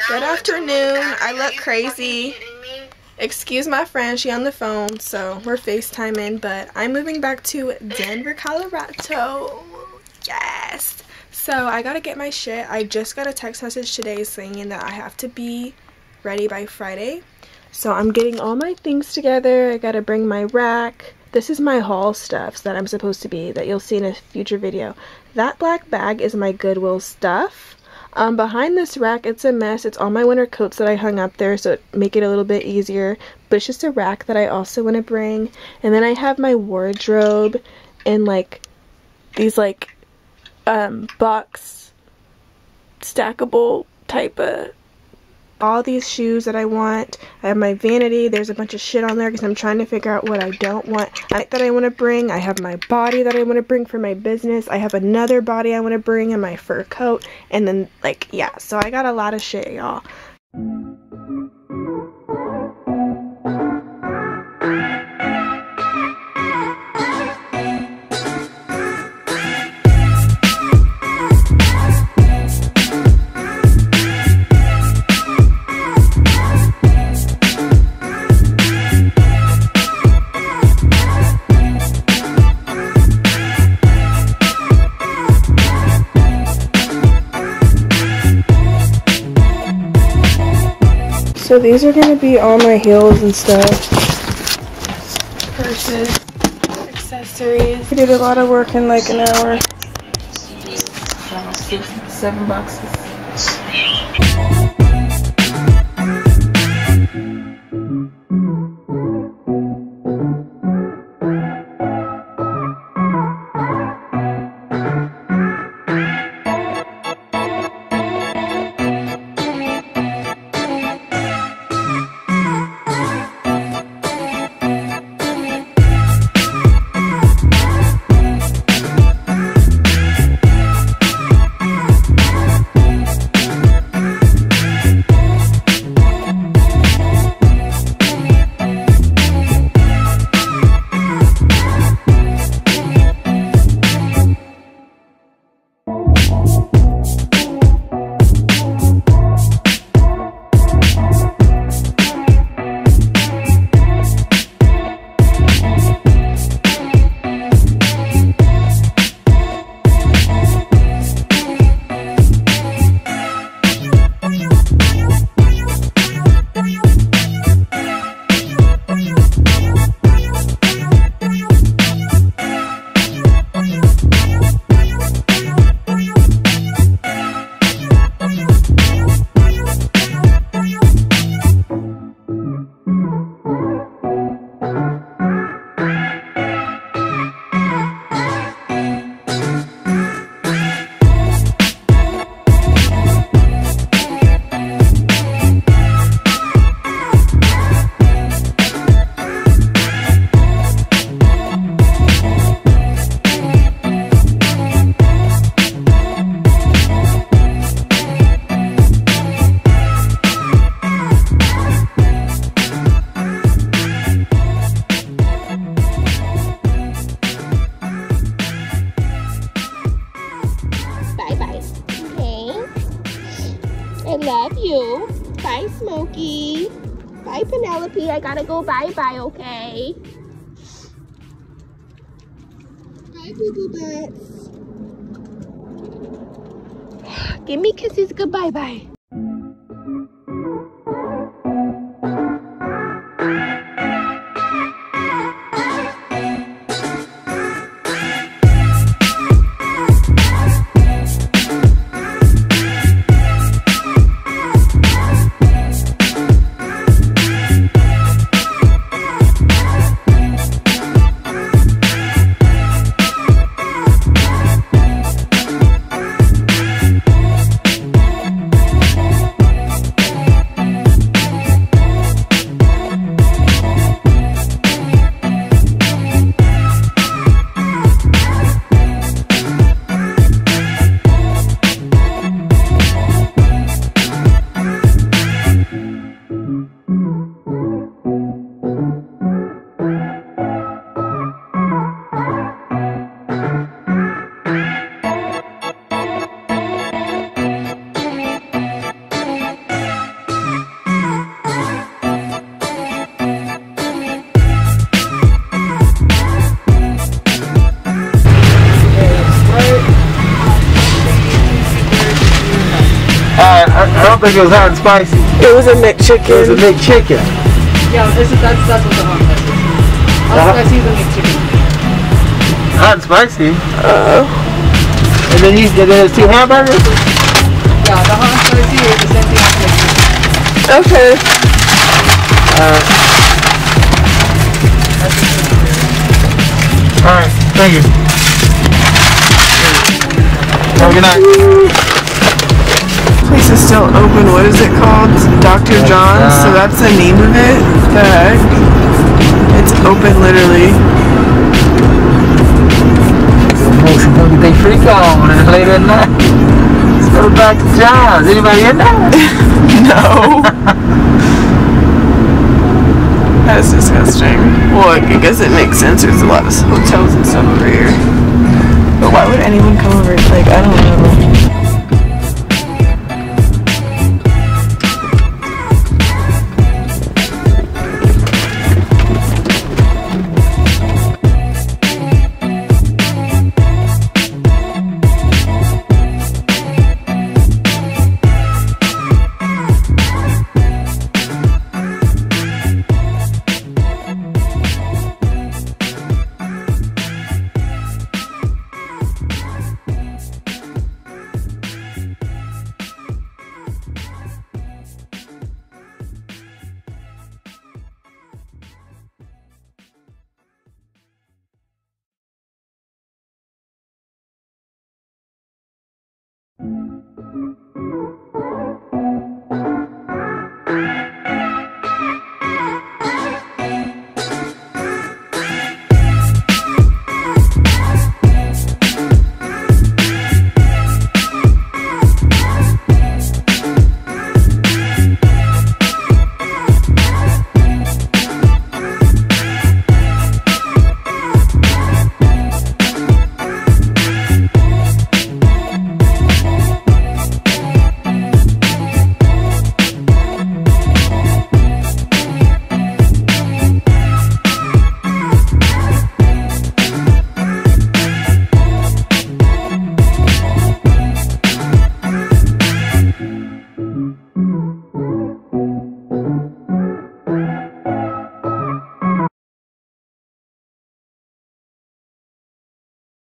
Good afternoon. I look crazy. Excuse my friend, she on the phone, so we're FaceTiming, but I'm moving back to Denver, Colorado. Yes. So I gotta get my shit. I just got a text message today saying that I have to be ready by Friday. So I'm getting all my things together. I gotta bring my rack. This is my haul stuff that I'm supposed to be, that you'll see in a future video. That black bag is my Goodwill stuff. Behind this rack, it's a mess. It's all my winter coats that I hung up there, so it make it a little bit easier. But it's just a rack that I also want to bring. And then I have my wardrobe and like these like box stackable type of all these shoes that I want. I have my vanity. There's a bunch of shit on there because I'm trying to figure out what I don't want. That I want to bring. I have my body that I want to bring for my business. I have another body I want to bring and my fur coat. And then like, yeah, so I got a lot of shit, y'all. So these are going to be all my heels and stuff, purses, accessories. I did a lot of work in like an hour. 7 boxes. Bye, Smokey. Bye, Penelope. I gotta go bye-bye, okay? Bye, boo-boo butts. Give me kisses. Goodbye-bye. think it was hot and spicy. It was a McChicken. It was a McChicken. Yeah, that's what the hot and spicy is. Hot and spicy is a McChicken. Hot and spicy? Uh-oh. And then there's 2 hamburgers? Yeah, the hot and spicy is the same thing as McChicken. Okay. Alright, thank you. Have a good night. Place is still open. What is it called? Dr. John's. So that's the name of it. What the heck? It's open literally. They freak on and later at night. Let's go back to John's. Anybody in there? No. That's disgusting. Well, I guess it makes sense. There's a lot of hotels and stuff over here. But why would anyone come over? Like, I don't know.